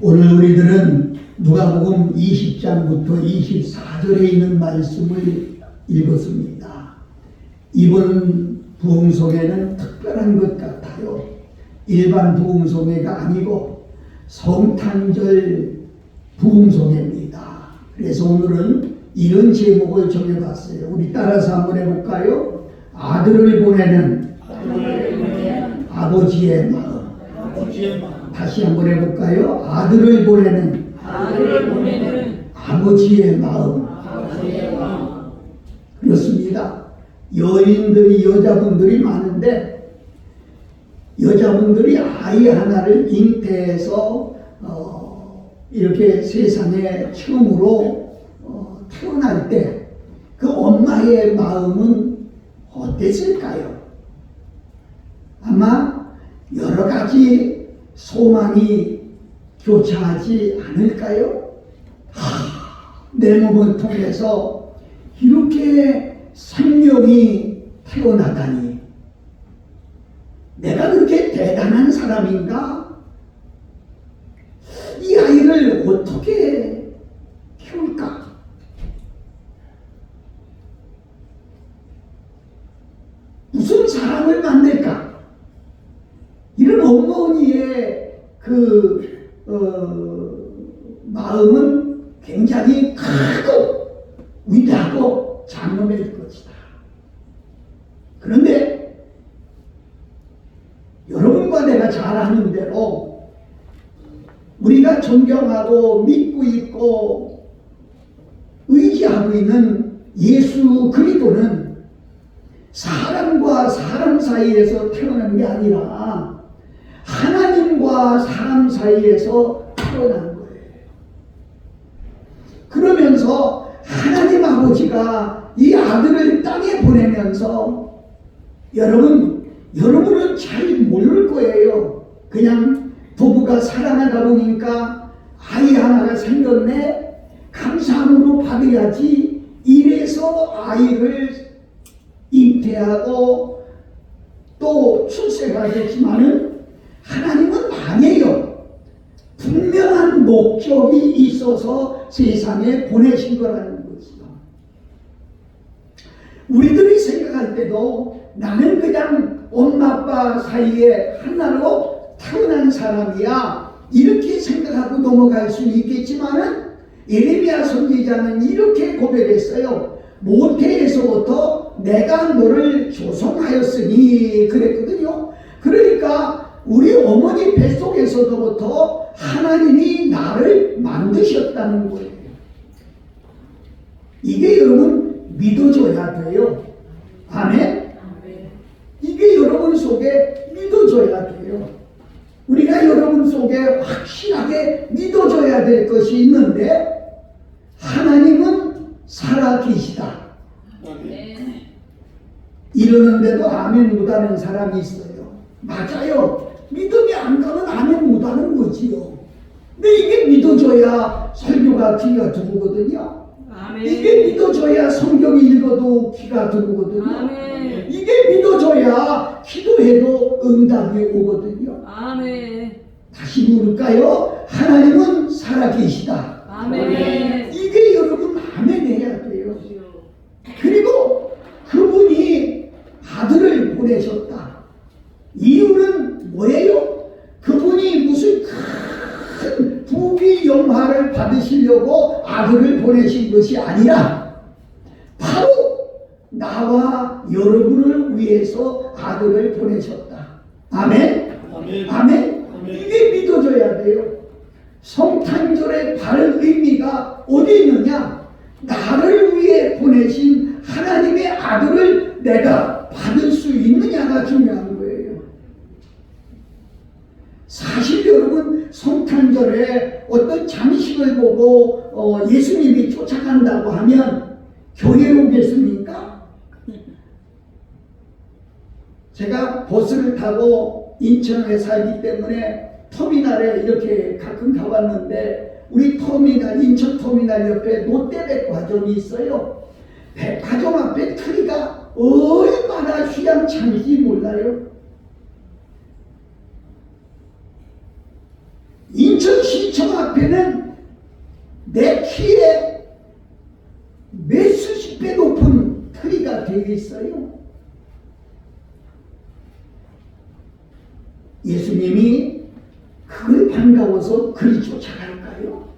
오늘 우리들은 누가복음 20장부터 24절에 있는 말씀을 읽었습니다. 이번 부흥송회는 특별한 것 같아요. 일반 부흥송회가 아니고 성탄절 부흥송회입니다. 그래서 오늘은 이런 제목을 정해봤어요. 우리 따라서 한번 해볼까요? 아들을 보내는 아버지의 마음. 다시 한번 해볼까요? 아들을 보내는 아버지의 마음. 그렇습니다. 여인들이, 여자분들이 많은데 여자분들이 아이 하나를 잉태해서 이렇게 세상에 처음으로 태어날 때 그 엄마의 마음은 어땠을까요? 아마 여러 가지 소망이 교차하지 않을까요? 내 몸을 통해서 이렇게 생명이 태어나다니, 내가 그렇게 대단한 사람인가? 이 아이를 어떻게 키울까? 무슨 사람을 만날까? 이런 어머니의 마음은 굉장히 크고 위대하고 장엄할 것이다. 그런데 여러분과 내가 잘 아는 대로 우리가 존경하고 믿고 있고 의지하고 있는 예수 그리스도는 사람과 사람 사이에서 태어난 게 아니라 하나님과 사람 사이에서 태어난 거예요. 그러면서 하나님 아버지가 이 아들을 땅에 보내면서 여러분은 잘 모를 거예요. 그냥 부부가 사랑하다 보니까 아이 하나가 생겼네, 감사함으로 받아야지, 이래서 아이를 잉태하고 또 출생하겠지만은 하나님은 아니에요. 분명한 목적이 있어서 세상에 보내신 거라는 거지요. 우리들이 생각할 때도 나는 그냥 엄마 아빠 사이에 하나로 태어난 사람이야, 이렇게 생각하고 넘어갈 수 있겠지만은 예레미야 선지자는 이렇게 고백했어요. 모태에서부터 내가 너를 조성하였으니 그랬거든요. 그러니까 우리 어머니 뱃속에서부터 하나님이 나를 만드셨다는 거예요. 이게 여러분 믿어줘야 돼요. 아멘? 이게 여러분 속에 믿어줘야 돼요. 우리가 여러분 속에 확실하게 믿어줘야 될 것이 있는데, 하나님은 살아계시다. 이러는데도 아멘 못하는 사람이 있어요. 맞아요. 믿음이 안 가면 아멘 못하는 거지요. 근데 이게 믿어줘야 설교가 귀가 들어오거든요. 아멘. 이게 믿어줘야 성경 읽어도 귀가 들어오거든요. 아멘. 이게 믿어줘야 기도해도 응답이 오거든요. 아멘. 다시 물을까요? 하나님은 살아계시다. 아멘. 이게 여러분 아멘 해야 돼요. 그리고 그분이 아들을 보내셨다. 이유는 뭐예요? 그분이 무슨 큰 부귀 영화를 받으시려고 아들을 보내신 것이 아니라 바로 나와 여러분을 위해서 아들을 보내셨다. 아멘? 아멘? 아멘? 이게 믿어줘야 돼요. 성탄절의 바른 의미가 어디 있느냐? 나를 위해 보내신 하나님의 아들을 내가 받을 수 있느냐가 중요한 거예요. 사실 여러분, 성탄절에 어떤 장식을 보고 예수님이 쫓아간다고 하면 교회 오겠습니까? 제가 버스를 타고 인천에 살기 때문에 터미널에 이렇게 가끔 가봤는데, 우리 터미널, 인천 터미널 옆에 롯데백화점이 있어요. 백화점 앞에 트리가 얼마나 휘황찬지 몰라요? 인천시청 앞에는 내 키에 몇 수십 배 높은 트리가 되어 있어요. 예수님이 그걸 반가워서 그리 쫓아갈까요?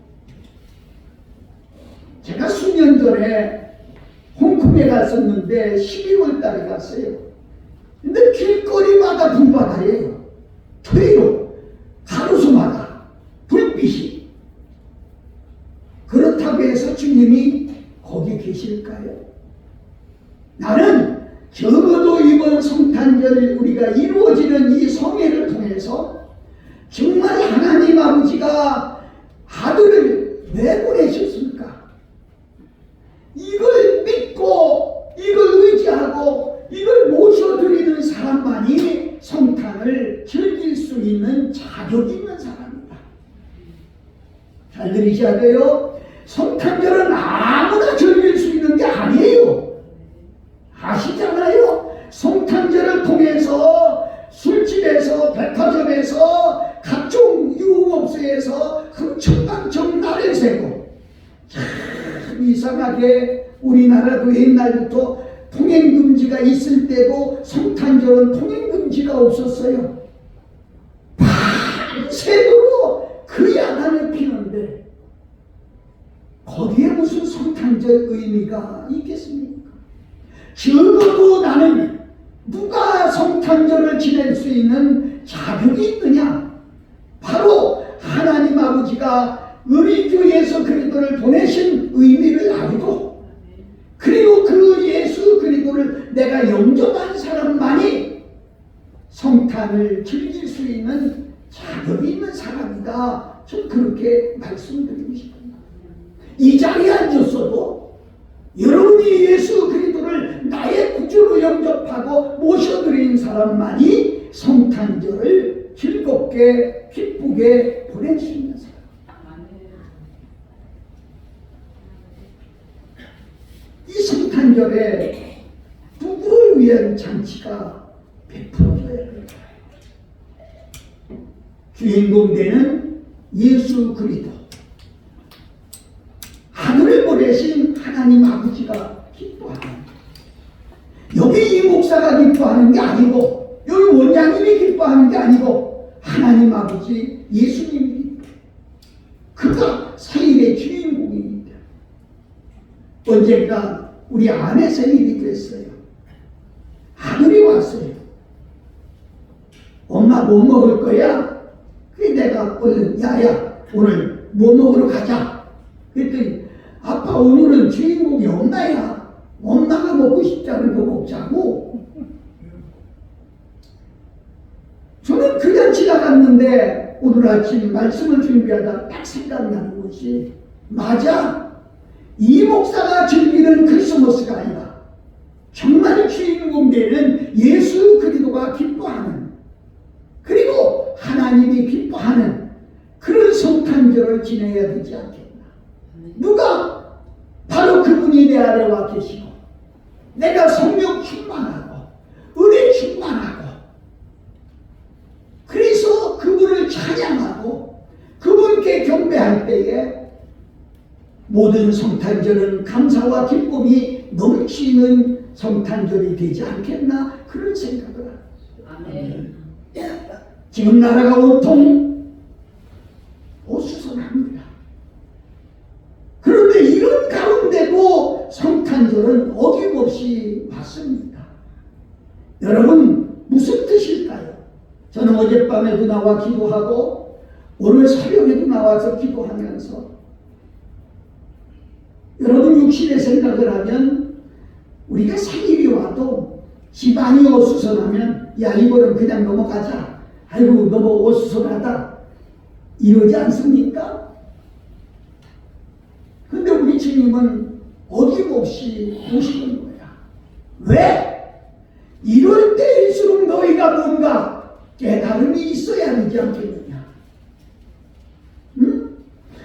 제가 수년 전에 홍콩에 갔었는데 12월 달에 갔어요. 근데 길거리마다 불바다예요. 트리로 가로수마다 불빛이. 그렇다고 해서 주님이 거기 계실까요? 나는 적어도 이번 성탄절 우리가 이루어지는 이 성회를 통해서 정말 하나님 아버지가 아들을 왜 보내셨습니까? 이걸 믿고 이걸 의지하고 이걸 모셔드리는 사람만이 성탄을 즐길 수 있는 자격이 있는 사람입니다. 잘 들으셔야 돼요. 성탄절은 아무나 즐길 수 있는 게 아니에요. 아시잖아요. 성탄절을 통해서 술집에서 백화점에서 각종 유흥업소에서 흥청망청 날을 새고, 참 이상하게 우리나라도 옛날부터 통행금지가 있을 때도 성탄절은 통행금지가 없었어요. 밤새도록 그 야단을 피는데 거기에 무슨 성탄절 의미가 있겠습니까? 적어도 나는 누가 성탄절을 지낼 수 있는 자격이 있느냐? 바로 하나님 아버지가 우리 주 예수 그리스도를 보내신 의미를 알고, 그리고 그 예수 그리스도를 내가 영접한 사람만이 성탄을 즐길 수 있는 자격이 있는 사람이다. 좀 그렇게 말씀드리고 싶습니다. 이 자리에 앉았어도 여러분이 예수 그리스도를 나의 구주로 영접하고 모셔드린 사람만이 성탄절을 즐겁게 기쁘게 보낼 수 있는 사람. 이 성탄절에 누구를 위한 잔치가 베풀어져야 될까요? 주인공 되는 예수 그리스도, 하늘을 보내신 하나님 아버지가 기뻐하는, 여기 이 목사가 기뻐하는 게 아니고 여기 원장님이 기뻐하는 게 아니고 하나님 아버지 예수님이, 그가 생일의 주인공입니다. 언젠가 우리 아내 생일이 됐어요. 아들이 왔어요. 엄마 뭐 먹을 거야? 그래 내가 얼른 야야 오늘 뭐 먹으러 가자. 그랬더니 아빠 오늘은 주인공이 엄마야. 엄마가 먹고 싶다는 거 먹자고. 저는 그냥 지나갔는데 오늘 아침 말씀을 준비하다 딱 생각나는 것이, 맞아. 이 목사가 즐기는 크리스마스가 아니라 정말 주인공 되는 예수 그리스도가 기뻐하는, 그리고 하나님이 기뻐하는 그런 성탄절을 지내야 되지 않겠나. 누가? 바로 그분이 내 안에 와 계시고 내가 성령 충만하고 은혜 충만하고, 그래서 그분을 찬양하고 그분께 경배할 때에 모든 성탄절은 감사와 기쁨이 넘치는 성탄절이 되지 않겠나, 그런 생각을 합니다. 지금 나라가 온통 어수선합니다. 그런데 이런 가운데도 성탄절은 어김없이 왔습니다. 여러분 무슨 뜻일까요? 저는 어젯밤에도 나와 기도하고 오늘 새벽에도 나와서 기도하면서, 여러분 육신의 생각을 하면 우리가 생일이 와도 집안이 어수선하면 야 이거는 그냥 넘어가자, 아이고 너무 어수선하다 이러지 않습니까? 근데 우리 주님은 어김없이 오시는 거야. 왜? 이럴 때일수록 너희가 뭔가 깨달음이 있어야 되지 않겠느냐. 응?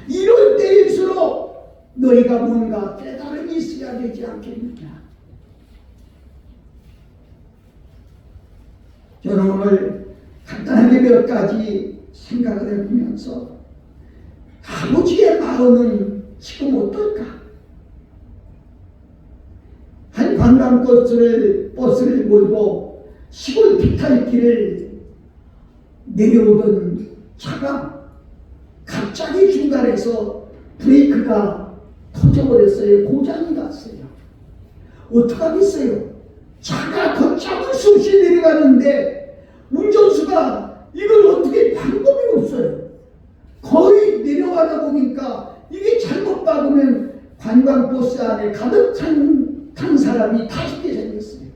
이럴 때일수록 너희가 뭔가 깨달음이 있어야 되지 않겠느냐. 저는 오늘 간단하게 몇 가지 생각을 해보면서 아버지의 마음은 지금 어떨까? 한 관광버스를 몰고 시골 비탈길을 내려오던 차가 갑자기 중간에서 브레이크가 터져버렸어요. 고장이 났어요. 어떡하겠어요? 차가 걷잡을 수 없이 내려가는데 운전수가 이걸 어떻게 방법이 없어요. 거의 내려가다 보니까 이게 잘못 박으면 관광버스 안에 가득 탄 사람이 다 죽게 생겼어요.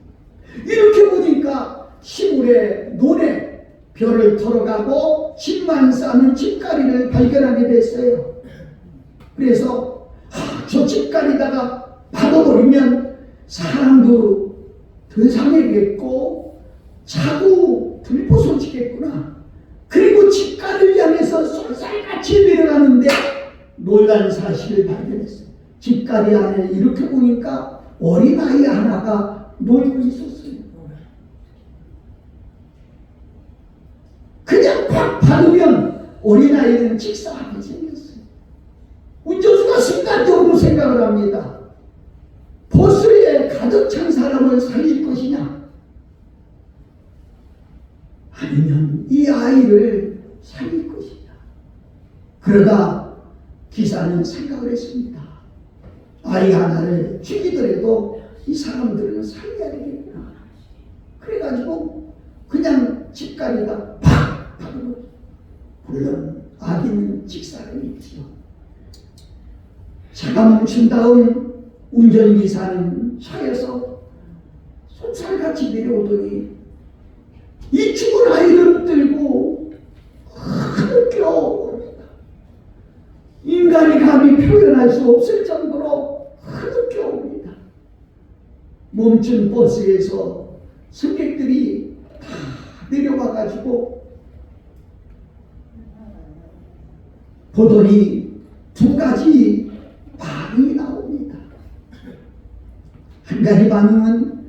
이렇게 보니까 시골에 논에 벼를 털어가고 집만 싸는 집가리를 발견하게 됐어요. 그래서 저 집가리다가 박아버리면 사람도 더 상해겠고 차도 불부서지겠구나. 그리고 집가리를 향해서 쏠살같이 내려가는데 놀란 사실을 발견했어요. 집가리 안에 이렇게 보니까 어린아이 하나가 놀고 있었어요. 그냥 팍 받으면 어린아이는 직사하게 생겼어요. 운전수가 순간적으로 생각을 합니다. 버스에 가득 찬 사람을 살릴 것이냐, 아니면 이 아이를 살릴 것이냐. 그러다 기사는 생각을 했습니다. 아이 하나를 죽이더라도 이 사람들은 살려야 되겠구나. 그래가지고 그냥 집가리가 팍 하고, 물론 아기는 직사를 입지요. 차가 멈춘 다음 운전기사는 차에서 손살같이 내려오더니 이 죽은 아이를 들고 흐느껴옵니다. 인간이 감히 표현할 수 없을 정도로 흐느껴옵니다. 멈춘 버스에서 승객들이 다 내려와가지고 보더니 두 가지 반응이 나옵니다. 한 가지 반응은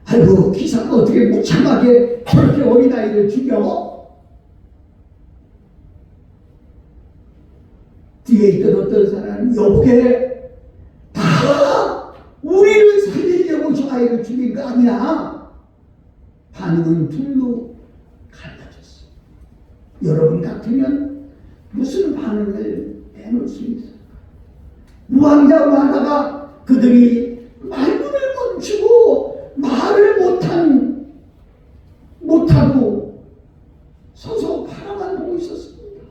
아이고 기사가 어떻게 무참하게 저렇게 어린아이를 죽여? 뒤에 있던 어떤 사람은 여보게 다 우리를 살리려고 저 아이를 죽인 거 아니야? 반응은 둘로 갈라졌어요. 여러분 같으면 무슨 반응을 내놓을 수 있어요? 무왕자마다가 그들이 말문을 멈추고 말을 못하고 서서 바라만 보고 있었습니다.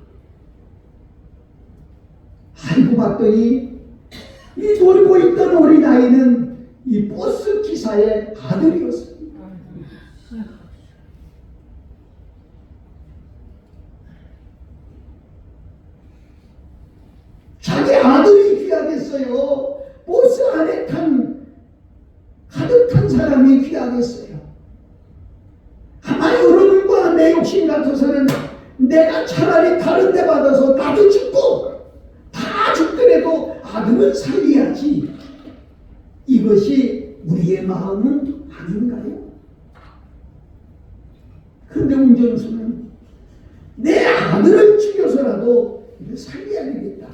알고 봤더니 이 놀고 있던 어린아이는 이 버스 기사의 아들이었습니다. 자기 아들이 귀하겠어요? 버스 안에 가득 탄 사람이 귀하겠어요? 아마 여러분과 내 욕심 같아서는 내가 차라리 다른 데 받아서 나도 죽고 다 죽더라도 아들은 살려야지. 이것이 우리의 마음은 아닌가요? 그런데 운전수는 내 아들을 죽여서라도 이걸 살려야 되겠다.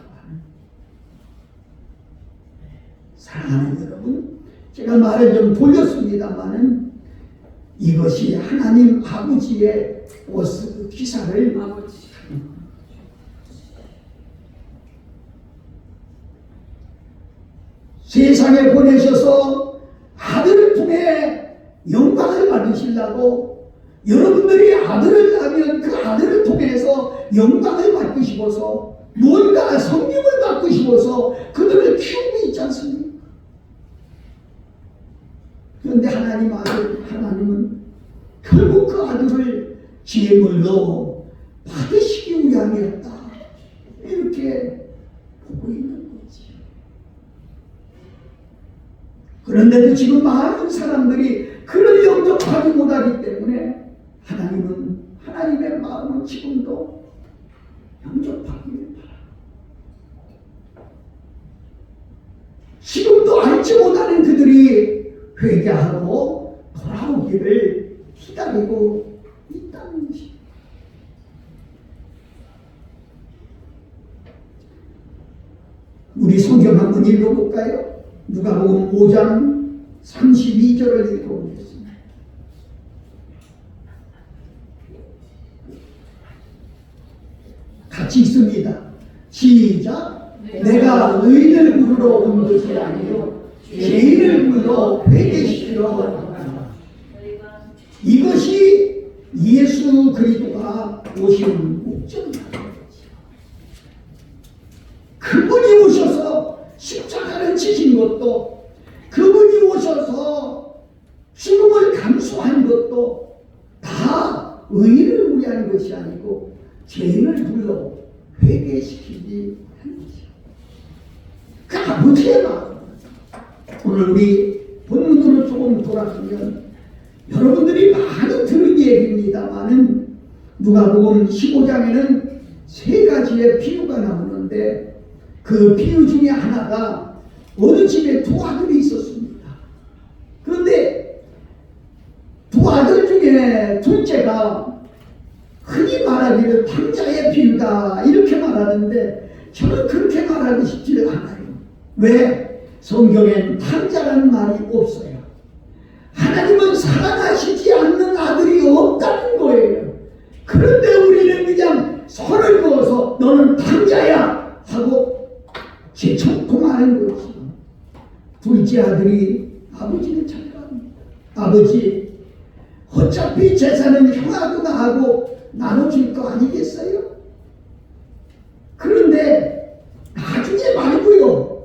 사랑하는 여러분, 제가 말을 좀 돌렸습니다만은 이것이 하나님 아버지의 버스 기사를 세상에 보내셔서 아들을 통해 영광을 받으시려고, 여러분들이 아들을 낳으면 그 아들을 통해서 영광을 받고 싶어서 뭔가 성령을 받고 싶어서 그들을 키우고 있지 않습니까? 그런데 하나님은 결국 그 아들을 제물로 받으시기 위함이었다. 이렇게 보고 있는 거지. 그런데도 지금 많은 사람들이 그를 영접하지 못하기 때문에 하나님의 마음은 지금도 영접하기를 바랍니다. 지금도 알지 못하는 그들이 회개하고 돌아오기를 기다리고 있다는 것입니다. 성경 한번 읽어볼까요? 누가복음 5장 32절을 읽어보겠습니다. 같이 읽습니다. 시작. 내가 의인을 부르러 온 것이 아니요 죄인을 불러 회개시키러 왔다. 이것이 예수 그리스도가 오신 목적입니다. 그분이 오셔서 십자가를 지신 것도, 그분이 오셔서 죽음을 감수한 것도 다 의인을 위한 것이 아니고 죄인을 불러 회개시키기 위한 것이요. 그 아버지의 마음. 오늘 우리 본문으로 조금 돌아가면 여러분들이 많이 들은 얘기입니다만은 누가복음 15장에는 세 가지의 비유가 나오는데 그 비유 중에 하나가 어느 집에 두 아들이 있었습니다. 그런데 두 아들 중에 둘째가 흔히 말하기를 탕자의 비유다 이렇게 말하는데 저는 그렇게 말하고 싶지 않아요. 왜? 성경엔 탕자라는 말이 없어요. 하나님은 사랑하시지 않는 아들이 없다는 거예요. 그런데 우리는 그냥 선을 그어서 너는 탕자야 하고 제쳐통하는 것이죠. 둘째 아들이 아버지를 찾아갑니다. 아버지, 어차피 재산은 형하고 나하고 나눠줄 거 아니겠어요? 그런데 나중에 말고요.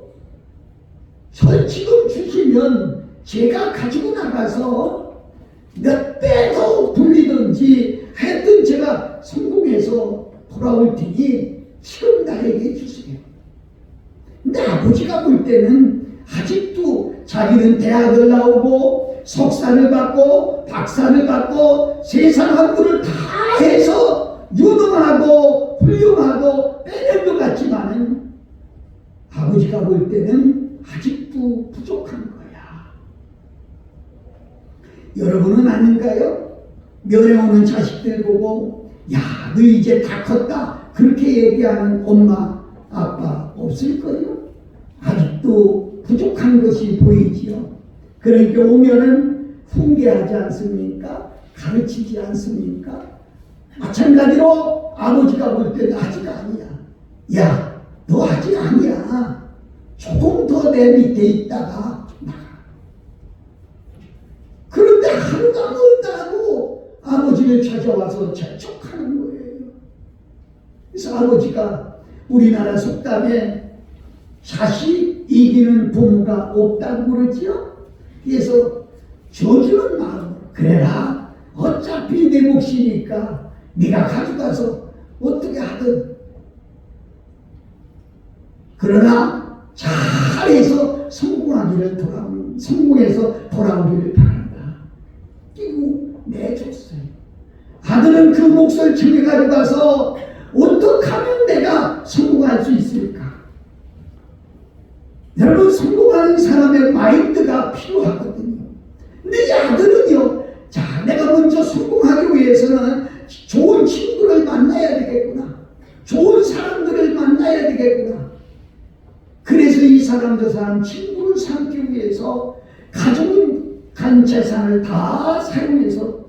저 지금 주시면 제가 가지고 나가서 몇 배 더 불리든지 하여튼 제가 성공해서 돌아올 테니 지금 나에게 주세요. 근데 아버지가 볼 때는 아직도 자기는 대학을 나오고 석사를 받고 박사를 받고 세상 학부를 다 해서 유능하고 훌륭하고 빼낼 것 같지만은 아버지가 볼 때는 아직도 부족한 거야. 여러분은 아닌가요? 면회 오는 자식들 보고 야, 너 이제 다 컸다 그렇게 얘기하는 엄마 아빠 없을걸요? 아직도 부족한 것이 보이지요. 그러니까 오면은 훈계하지 않습니까? 가르치지 않습니까? 마찬가지로 아버지가 볼 때는 아직 아니야. 야, 너 아직 아니야. 조금 더 내 밑에 있다가 나가. 그런데 하루가 멀다고 아버지를 찾아와서 재촉하는 거예요. 그래서 아버지가 우리나라 속담에 자식 이기는 부모가 없다고 그러지요. 그래서 저주는 마음으로 그래라. 어차피 내 몫이니까 네가 가져가서 어떻게 하든. 그러나 잘해서 성공해서 돌아오기를 바란다. 끼고 내줬어요. 아들은 그 몫을 집에 가져가서 어떻게 하면 내가 성공할 수 있을까? 여러분, 성공하는 사람의 마인드가 필요하거든요. 근데 이 아들은요, 자, 내가 먼저 성공하기 위해서는 좋은 친구를 만나야 되겠구나. 좋은 사람들을 만나야 되겠구나. 그래서 이 사람 저 사람 친구를 삼기 위해서 가져온 간 재산을 다 사용해서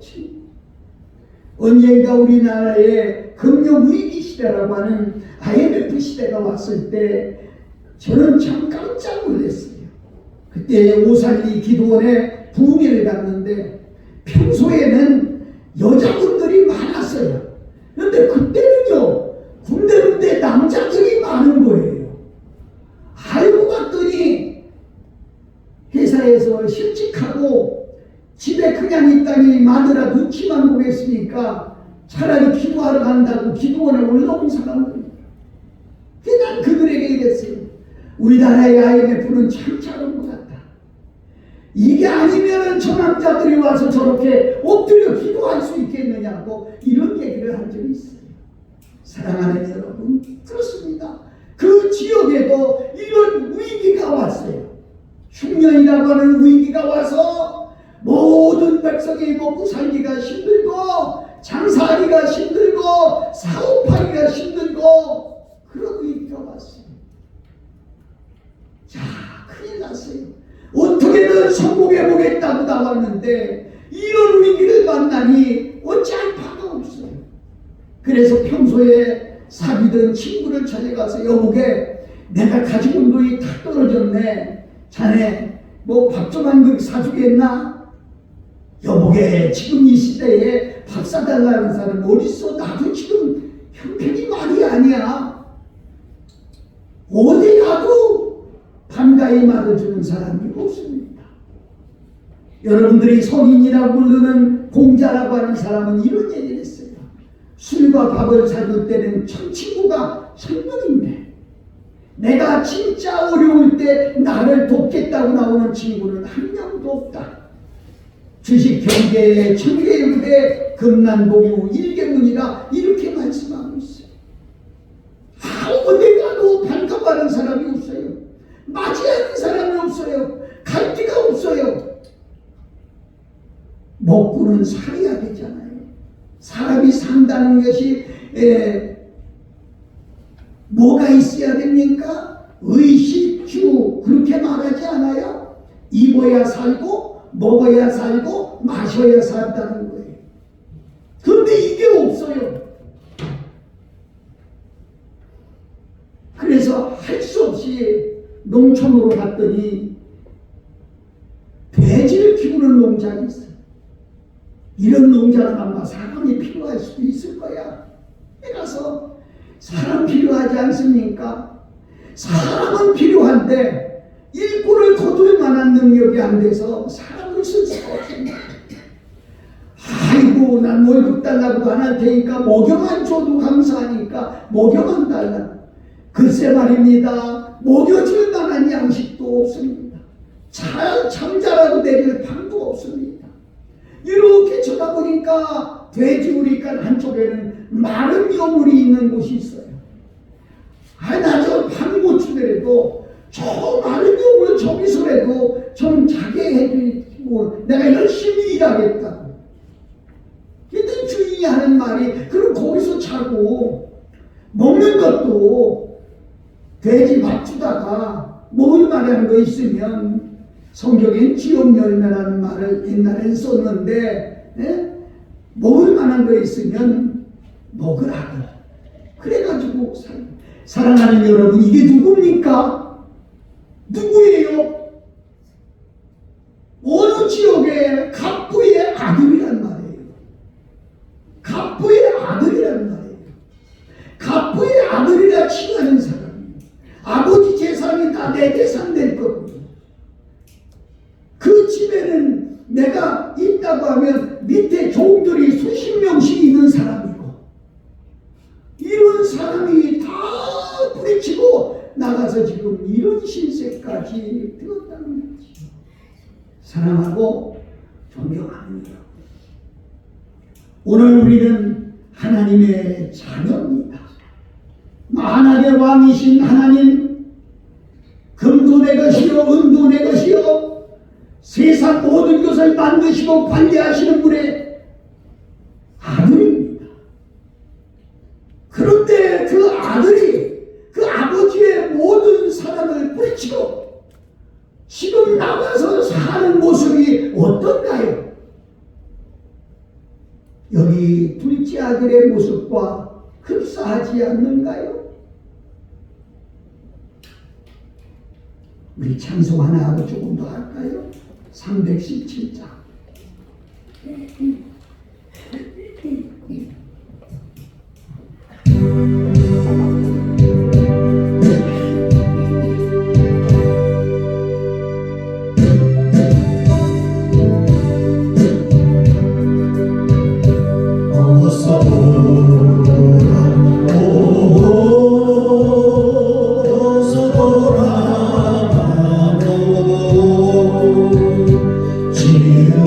언젠가 우리나라에 금융위기 시대라고 하는 IMF 시대가 왔을 때 저는 참 깜짝 놀랐어요. 그때 오살리 기도원에 부흥회를 갔는데 평소에는 여자분들이 많았어요. 그런데 그때는요, 군데군데 남자들이 많은 거예요. 알고 봤더니 회사에서 실직하고 집에 그냥 있다니 마누라 눈치만 보겠으니까 차라리 기도하러 간다고 기도원에 올라온 사람들입니다. 난 그들에게 이랬어요. 우리나라의 IMF는 참 잘한 것 같다. 이게 아니면은 저 남자들이 와서 저렇게 엎드려 기도할 수 있겠느냐고 이런 얘기를 한 적이 있어요. 사랑하는 여러분, 그렇습니다. 그 지역에도 이런 위기가 왔어요. 흉년이라고 하는 위기가 와서 모든 백성이 먹고 살기가 힘들고 장사하기가 힘들고 사업하기가 힘들고 그런 위기가 왔어요. 큰일 났어요. 어떻게든 성공해보겠다고 나왔는데 이런 위기를 만나니 어찌할 바가 없어요. 그래서 평소에 사귀던 친구를 찾아가서 여보게 내가 가지고 온 돈이 다 떨어졌네. 자네 뭐 밥 좀 한 그릇 사주겠나? 여보게 지금 이 시대에 밥 사달라는 사람 어딨어? 나도 지금 형편이 말이 아니야. 어디 가도 반가이 맞아주는 사람이 없습니다. 여러분들이 성인이라고 부르는 공자라고 하는 사람은 이런 얘기를 했어요. 술과 밥을 사줄 때는 친구가 1000명인데 내가 진짜 어려울 때 나를 돕겠다고 나오는 친구는 한 명도 없다. 주식 경제에 천계유대 금난공유 일개문이라 이렇게 말씀하고 있어요. 어디 가도 반갑하는 사람이 없어요. 맞이하는 사람이 없어요. 갈 데가 없어요. 먹고는 살아야 되잖아요. 사람이 산다는 것이 뭐가 있어야 됩니까? 의식주 그렇게 말하지 않아요? 입어야 살고 먹어야 살고 마셔야 산다는 거예요. 그런데 이게 없어요. 그래서 할 수 없이 농촌으로 갔더니 돼지를 키우는 농장이 있어요. 이런 농장은 아마 사람이 필요할 수도 있을 거야. 가서 사람 필요하지 않습니까? 사람은 필요한데 일꾼을 거둘 만한 능력이 안 돼서 사람을 쓸 수가 없습니다. 아이고 난 월급 달라고도 안 할 테니까 먹여만 줘도 감사하니까 먹여만 달라. 글쎄 말입니다. 먹여줄 만한 양식도 없습니다. 잠자라고 내릴 방도 없습니다. 이렇게 쳐다보니까 돼지우리간 한쪽에는 마른 여물이 있는 곳이 있어요. 나 저 방고추더라도 저 마른 여물 저기서라도 좀 자게 해주고 내가 열심히 일하겠다고. 그랬더니 주인이 하는 말이 그럼 거기서 자고 먹는 것도 돼지 밥 주다가 먹을 만한 거 있으면 성경엔 지옥열매라는 말을 옛날엔 썼는데 먹을 만한 거 있으면 먹으라고. 그래가지고 사랑하는 여러분 이게 누굽니까? 누구예요? 어느 지역의 갑부의 아들이란 말이에요. 갑부의 아들이란 말이에요. 갑부의 아들이라 칭하는 사람. 아버지 재산이 다 내 재산 될 거고 그 집에는 내가 있다고 하면 밑에 종들이 수십 명씩 있는 사람이고 이런 사람이 다 뿌리치고 나가서 지금 이런 신세까지 들었다는 거지. 사랑하고 존경하는 여러분, 오늘 우리는 하나님의 자녀입니다. 만악의 왕이신 하나님, 금도 내 것이요 은도 내 것이요 세상 모든 것을 만드시고 관리하시는 분의 아들입니다. 그런데 그 아들이 그 아버지의 모든 사랑을 뿌리치고 지금 나가서 사는 모습이 어떤가요? 여기 둘째 아들의 모습과 흡사하지 않는가요? 우리 찬송 하나 하고 조금 더 할까요? 317장. 지금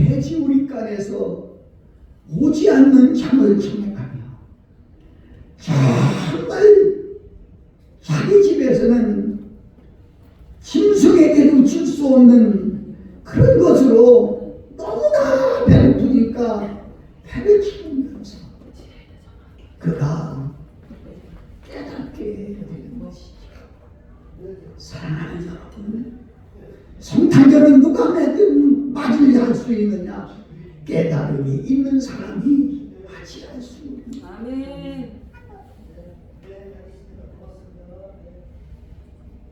돼지우리간에서 오지 않는 잠을 청해가며 정말 자기 집에서는 짐승에게도 줄 수 없는 그런 것으로 너무나 배고프니까 배를 채우면서 그가 깨닫게 되는 것이죠. 사랑하는 여러분, 성탄절은 누가 맞이를 할 수 있느냐? 깨달음이 있는 사람이 맞이할 수 있는. 아멘.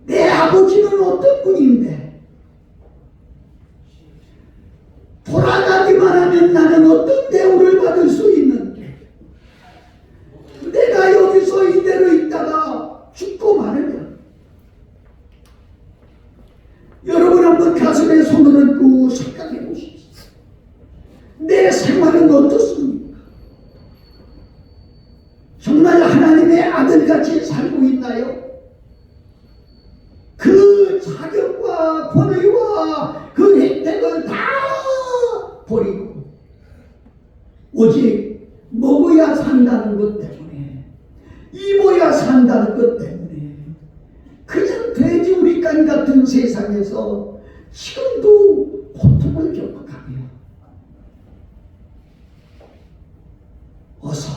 내 아버지는 어떤 분인데 돌아가기만 하면 나는 어떤 대우를 받을 수 있는데, 내가 여기서 이대로 있다가 죽고 마르면 여러분 한번 가슴에 손을 얹고 생각해 보십시오. 내 생활은 어떻습니까? 정말 하나님의 아들같이 살고 있나요? 그 자격과 권위와 그 혜택을 다 버리고 오직 먹어야 산다는 것 때문에, 입어야 산다는 것 때문에 그냥 돼지우리간 같은 세상에서 지금도 고통을 겪어가며 어서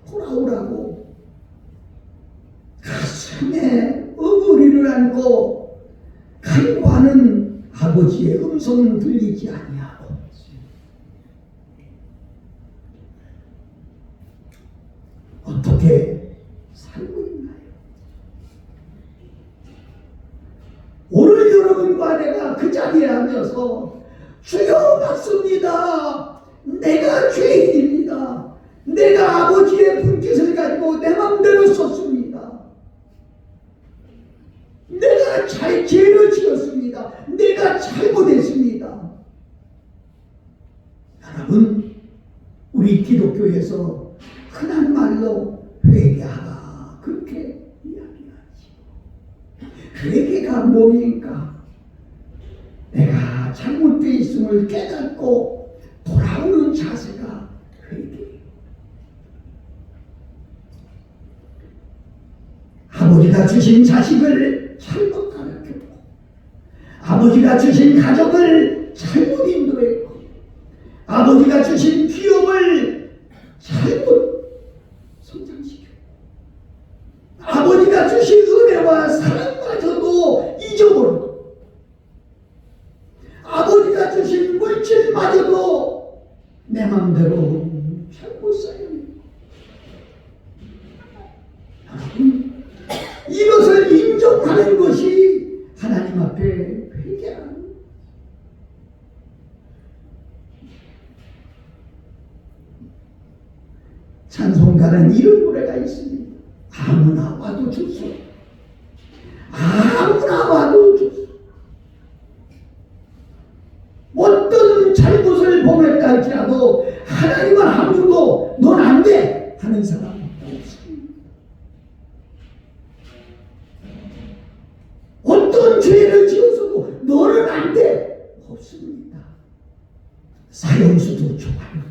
돌아오라고 가슴에 어머니를 안고 간구하는 아버지의 음성은 들리지 아니하고, 어떻게 살고 있나요? 오늘 여러분과 내가 그 자리에 앉아서 주여 맞습니다, 내가 죄인입니다, 내가 아버지의 분깃을 가지고 내 맘대로 썼습니다, 내가 죄를 지었습니다, 내가 잘못했습니다. 여러분, 우리 기독교에서 흔한 말로 회개하라 그렇게 이야기하지. 회개가 뭡니까? 내가 잘못되어 있음을 깨닫고 돌아오는 자세가 회개예요. 아버지가 주신 자식을 잘못 가르쳤고, 아버지가 주신 가족을 잘못 인도했고, 아버지가 주신 기업을 잘못 성장시켰고, 아버지가 주신 은혜와 사랑마저도 잊어버리고, 아버지가 주신 물질마저도 내 맘대로 잘못 사용했고, 여러분, 이것을 인정하는 것이 하나님 앞에 회개하는 거예요. 찬송가는 이런 노래가 있습니다. 아무나 와도 좋소. 아무나 와도 좋소. 어떤 잘못을 범했다 할지라도 하나님은 아무도 넌 안 돼 하는 사람 없습니다. 어떤 죄를 지어서도 너는 안 돼 없습니다. 사형수도 좋아요.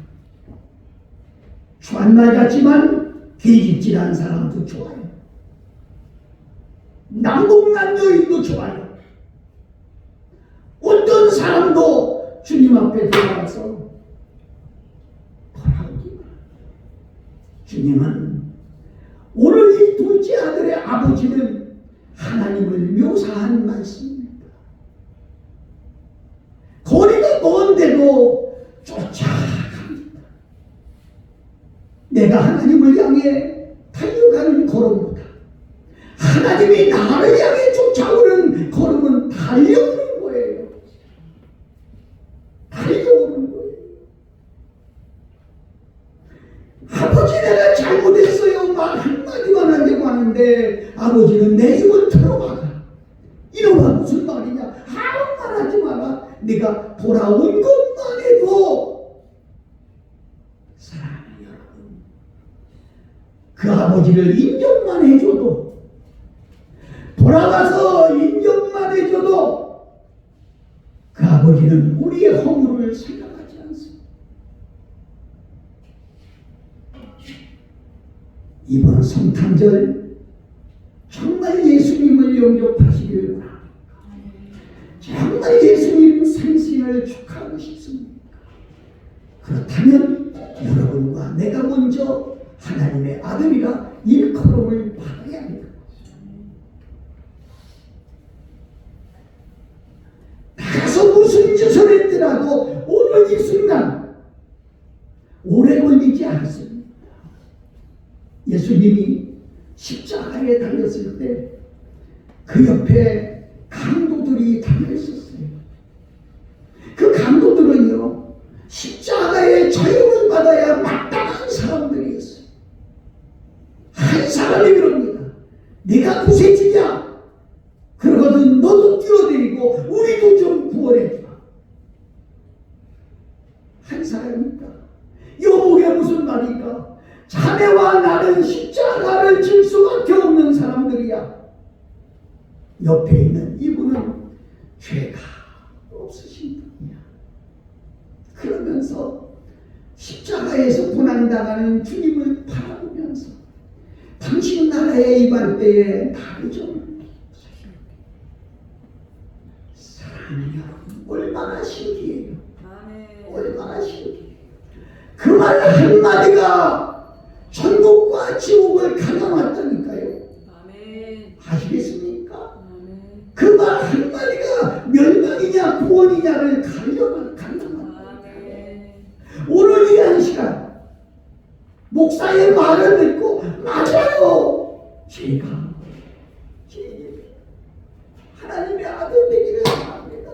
주한말 같지만 계집질한 사람도 좋아요. 남북남여인도 좋아요. 어떤 사람도 주님 앞에 돌아와서 돌아오기만. 주님은 오늘 이 둘째 아들의 아버지는 하나님을 묘사한 말씀입니다. 거리가 먼데도 쫓아갑니다. 내가 하나님을 향해 달려가는 걸음보다 하나님이 나를 향해 쫓아오는 걸음은 달려오는 거예요. 달려오는 거예요. 아버지 내가 잘못했어요 말 한마디만 하려고 하는데 아버지는 내 입을 틀어막아. 이러나 무슨 말이냐, 아무 말 하지 마라. 내가 돌아온 것만 해도. 사랑하는 여러분, 그 아버지를 인정만 해줘도, 돌아가서 인정만 해줘도 그 아버지는 우리의 허물을 생각하지 않습니다. 이번 성탄절 정말 예수님을 영접하시길 바랍니다. 정말 예수님 생신을 축하하고 싶습니다. 그렇다면 여러분과 내가 먼저 하나님의 아들이라 일컬음을 받아야 합니다. 나가서 무슨 짓을 했더라도 오늘 이 순간 오래 걸리지 않습니다. 예수님이 십자가에 달렸을 때 그 옆에 강도들이 달려있었어요. 그 강도들은요, 십자가의 처형을 받아야 마땅한 사람들이었어요. 한 사람이 그럽니다. 네가 구세주냐? 그러거든 너도 뛰어내리고 우리도 좀 구원해주라. 한 사람입니까? 여복에 무슨 말인가? 자네와 나는 십자가를 질 수밖에 없는 사람들이야. 옆에 있는 이분은 죄가 없으신 분이야. 그러면서 십자가에서 고난당하는 주님을 바라보면서 당신 나라에 임할 때에 나를 좀 사랑하는 여러분, 얼마나 신기해요. 얼마나 신기해요. 그 말 한마디가 천국과 지옥을 가져왔다니까요. 아시겠습니까? 그 말 한마디가 멸망이냐 구원이냐를 가려놨다. 오늘 이 한 시간 목사의 말을 듣고 맞아요. 제가 하나님의 아들 되기를 바랍니다.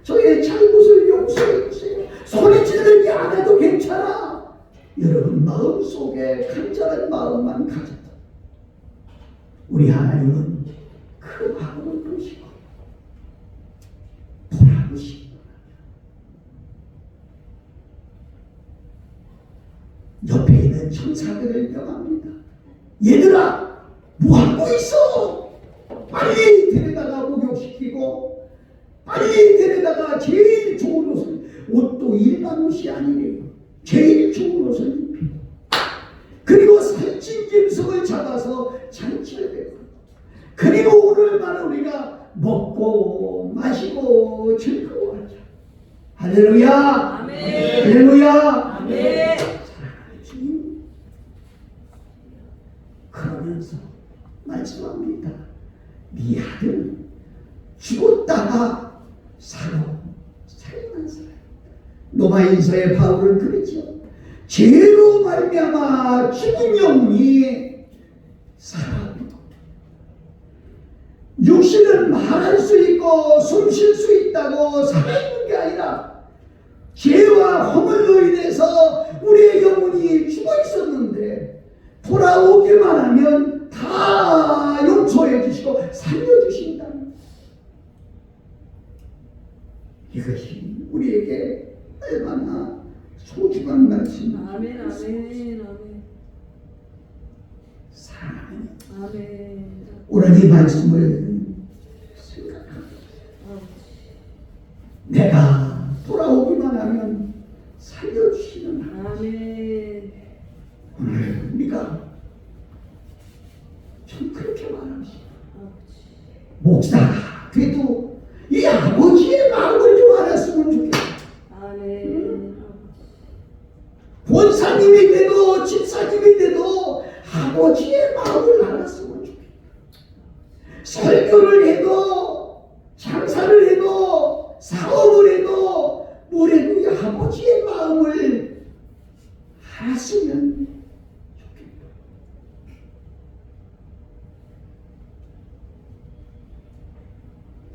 저의 잘못을 용서해 주세요. 소리 지르기 안 해도 괜찮아. 여러분 마음속에 간절한 마음만 가져도 우리 하나님은 그 마음을 보시고 돌아보시고 옆에 있는 천사들을 명합니다. 얘들아 뭐하고 있어? 빨리 데려다가 목욕시키고 빨리 데려다가 제일 좋은 옷을, 옷도 일반 옷이 아니래요. 제일 좋은 옷을 입히고 그리고 살찐 짐승을 잡아서 잔치를 베고 그리고 오늘만 우리가 먹고 마시고 즐거워하자. 할렐루야. 아멘. 할렐루야. 아멘. 사랑하는 그러면서 말씀합니다. 네 아들 죽었다가 살아난 사람. 로마인서의 바울은 그랬죠. 죄로 말미암아 죽은 영혼이 살아있고 육신은 말할 수 있고 숨 쉴 수 있다고 살아있는 게 아니라 죄와 허물로 인해서 우리의 영혼이 죽어 있었는데 돌아오기만 하면 다 용서해 주시고 살려주신다. 이것이 우리에게 얼마나 소중한 말씀입니다. 아멘, 아멘, 아멘. 사랑하는 아멘. 오늘 이 말씀을 생각합니다. 내가 돌아오기만 하면 살려주시는 하나님. 아멘. 오늘 우리가 좀 그렇게 말합시다. 목사가 돼도 이 아버지의 마음을 좀 알았으면 좋겠다. 아멘. 권사님이 돼도 집사님이 돼도 아버지의 마음을 알았으면 좋겠다. 설교를 해도 장사를 해도 사업을 해도 뭘 해도 이 아버지의 마음을 알았으면 좋겠다.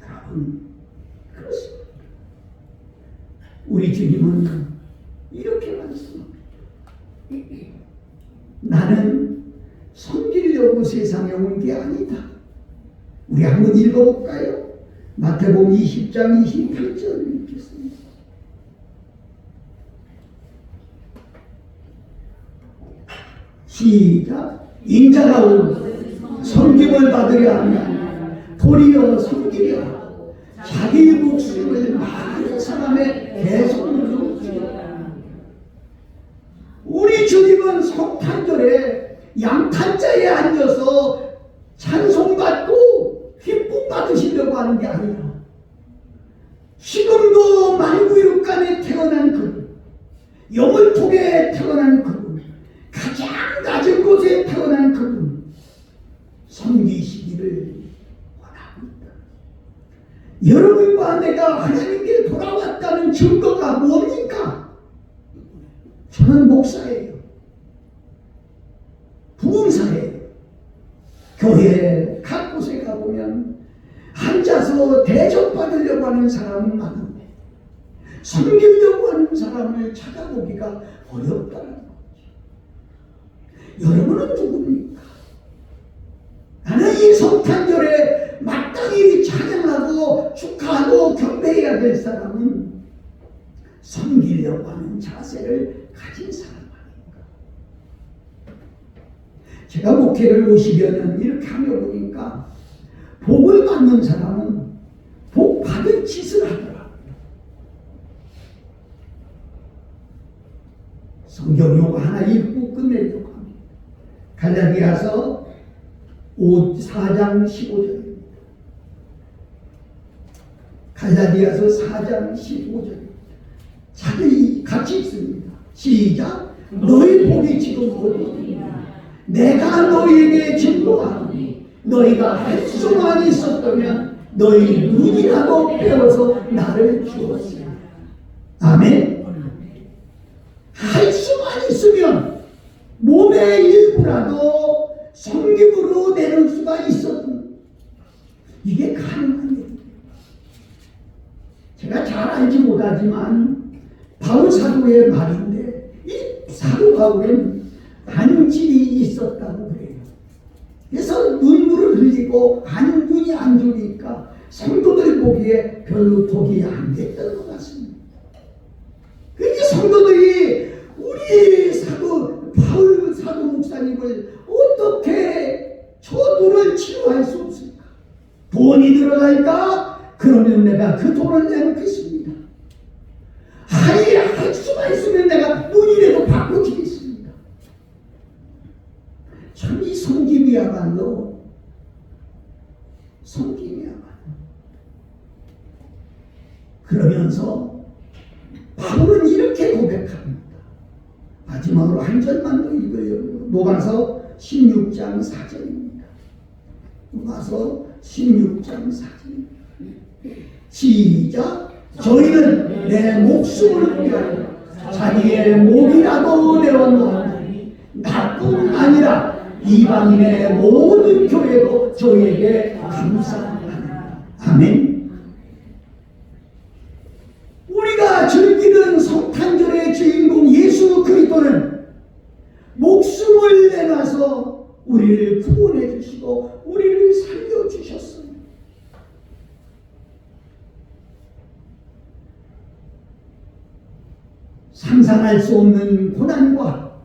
여러분 그렇습니다. 우리 주님은 이렇게 말씀합니다. 나는 섬기려고 세상에 온 게 아니다. 우리 한번 읽어볼까요? 마태복음 20장 28절 읽겠습니다. 시작. 인자가 오고 섬김을 받으려 하면 도리어 섬기려 하고 자기 목숨을 많은 사람의 대속물로 주었다. 우리 주님은 성탄절에 양탄자에 앉아서 찬송받고 기쁨 받으시려고 하는 게 아니라 지금도 만구육간에 태어난 그분, 영을통에 태어난 그분, 가장 낮은 곳에 태어난 그분 섬기시기를 원하고 있다. 여러분과 내가 하나님께 돌아왔다는 증거가 뭡니까? 저는 목사예요. 부흥사예요. 교회 각 곳에 가보면 앉아서 대접받으려고 하는 사람은 많은데 섬기려고 하는 사람을 찾아보기가 어렵다는 거죠. 여러분은 누굽니까? 나는 이 성탄절에 마땅히 찬양하고 축하하고 경배해야 될 사람은 섬기려고 하는 자세를 가진 사람 아닌가. 제가 목회를 50여 년 이렇게 하며 보니까 복을 받는 사람은 복 받은 짓을 하더라고요. 성경 요거 하나 읽고 끝내려고 합니다. 갈라디아서 4장 15절입니다. 갈라디아서 4장 15절입니다. 자기 같이 읽습니다. 시작. 너희 복이 지금 오니 내가 너희에게 증거하노니 너희가 할 수만 있었다면 너희 눈이라도 빼어서 나를 주었으리라. 아멘. 할 수만 있으면 몸의 일부라도 성김으로 내놓을 수가 있었던 이게 가능한 일입니다. 제가 잘 알지 못하지만 바울 사도의 말인데 이 사도 바울은 안질이 있었다고 그래요. 그래서 눈물을 흘리고 눈이 안 좋으니까 성도들 보기에 별로 복이 안 됐던 것 같습니다. 그러니까 성도들이 우리 바울 사도 목사님을 어떻게 저 돈을 치료할 수 없을까? 돈이 들어갈까? 그러면 내가 그 돈을 내놓겠습니다. 아니, 할 수만 있으면 내가 눈이라도 바꿔주겠습니다. 참 이 섬김이야말로 그러면서 바울은 이렇게 고백합니다. 마지막으로 한 절만 더 읽어요. 로마서 16장 4절입니다. 로마서 16장 4절입니다. 시작. 저희는 내 목숨을 위하여 자기의 목이라도 내어놓았나니 나뿐 아니라 이방인의 모든 교회도 저희에게 감사합니다. 아멘. 우리가 즐기는 성탄절의 주인공 예수 그리스도는 목숨을 내놔서 우리를 구원해 주시고 우리를 살려 주셨어요. 상상할 수 없는 고난과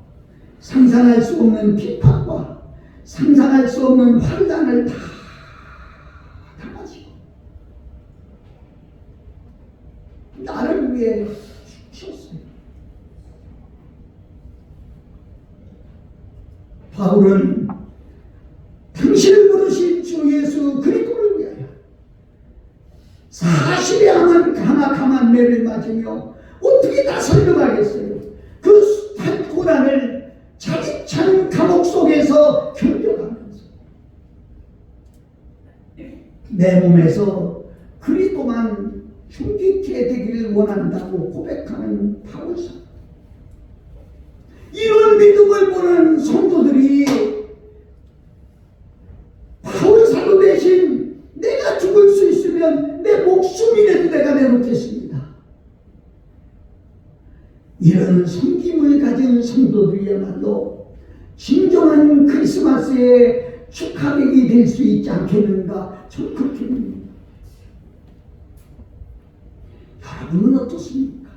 상상할 수 없는 비판과 상상할 수 없는 환난을 다 당하시고 나를 위해 죽으셨어요. 바울은 당신을 부르신 주 예수 그리스도를 위하여 40여 ham한 매를 맞으며 어떻게 다 설명하겠어요? 그 고난을 자기 찬 감옥 속에서 견뎌가면서 내 몸에서 그리스도만 흉기케 되기를 원한다고 고백하는 바울 사도. 이런 믿음을 보는 성도들이 바울 사도 대신 내가 죽을 수 있으면 내 목숨이라도 내가 내놓겠습니다. 이런 섬김을 가진 성도들이야말로 진정한 크리스마스의 축하객이 될 수 있지 않겠는가? 저는 그렇게 봅니다. 여러분은 어떻습니까?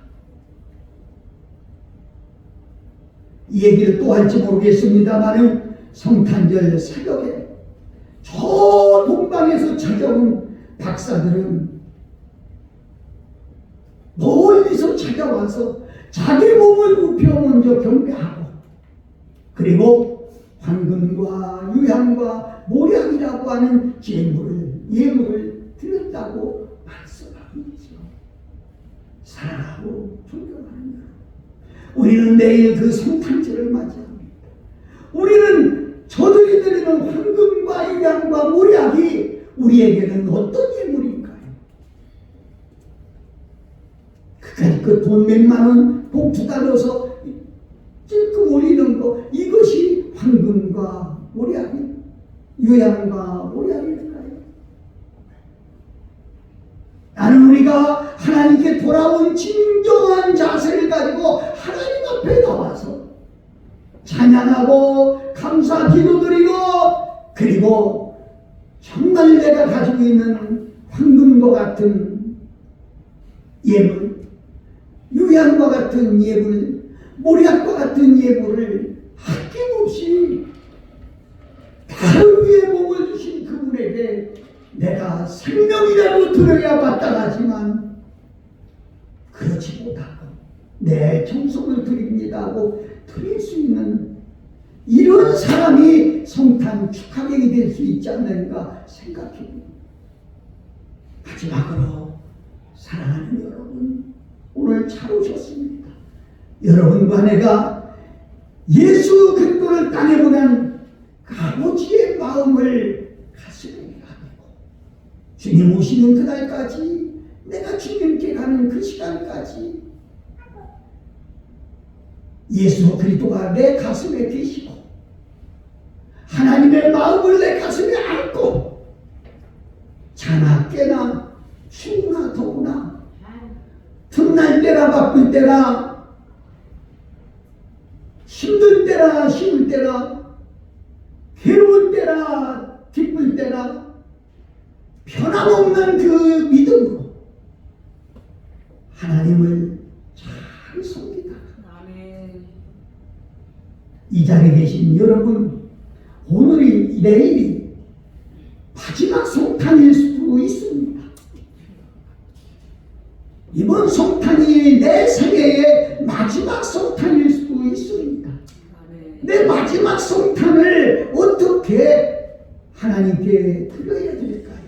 이 얘기를 또 할지 모르겠습니다만은 성탄절 새벽에 저 동방에서 찾아온 박사들은 멀리서 찾아와서 자기 몸을 굽혀 먼저 경배하고 그리고 황금과 유향과 모략이라고 하는 예물을 드렸다고 말씀하고 있죠. 사랑하고 존경하는 여러분, 우리는 내일 그 성탄절을 맞이합니다. 우리는 저들이 드리는 황금과 유향과 모략이 우리에게는 어떤 예물인가요? 그까짓 그 돈 몇만 원 봉투다 넣어서 찔끔 올리는 거, 이것이 황금과 모략이, 유향과 모략일까요? 나는 우리가 하나님께 돌아온 진정한 자세를 가지고 하나님 앞에 나와서 찬양하고 감사 기도드리고, 그리고 정말 내가 가지고 있는 황금과 같은 예물, 유향과 같은 예물, 모략과 같은 예물을 아낌없이 나를 위해 몸을 주신 그분에게 내가 생명이라도 드려야 마땅하지만 그렇지 못하고 내 정성을 드립니다 하고 드릴 수 있는 이런 사람이 성탄 축하객이 될 수 있지 않는가 생각해봅니다. 마지막으로 사랑하는 여러분, 오늘 잘 오셨습니다. 여러분과 내가 예수 그리스도를 땅에 보낸 아버지의 마음을 가슴에 가지고 주님 오시는 그날까지, 내가 주님께 가는 그 시간까지 예수 그리스도가 내 가슴에 계시고 하나님의 마음을 내 가슴에 안고 자나 깨나 추우나 더우나 틈날 때나 바쁠 때나 힘든 때나 쉬울 때나 괴로울 때나 기쁠 때나 변함없는 그 믿음으로 하나님을 잘 섬기다. 이 자리에 계신 여러분, 오늘이 내일이 마지막 성탄일 수도 있습니다. 이번 성탄이 내 생애의 마지막 성탄일 수도 있습니다. 내 마지막 성탄을 어떻게 하나님께 드려야 될까요?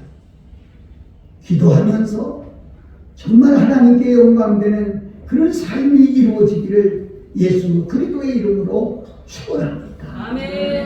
기도하면서 정말 하나님께 영광되는 그런 삶이 이루어지기를 예수 그리스도의 이름으로 축원합니다. 아멘.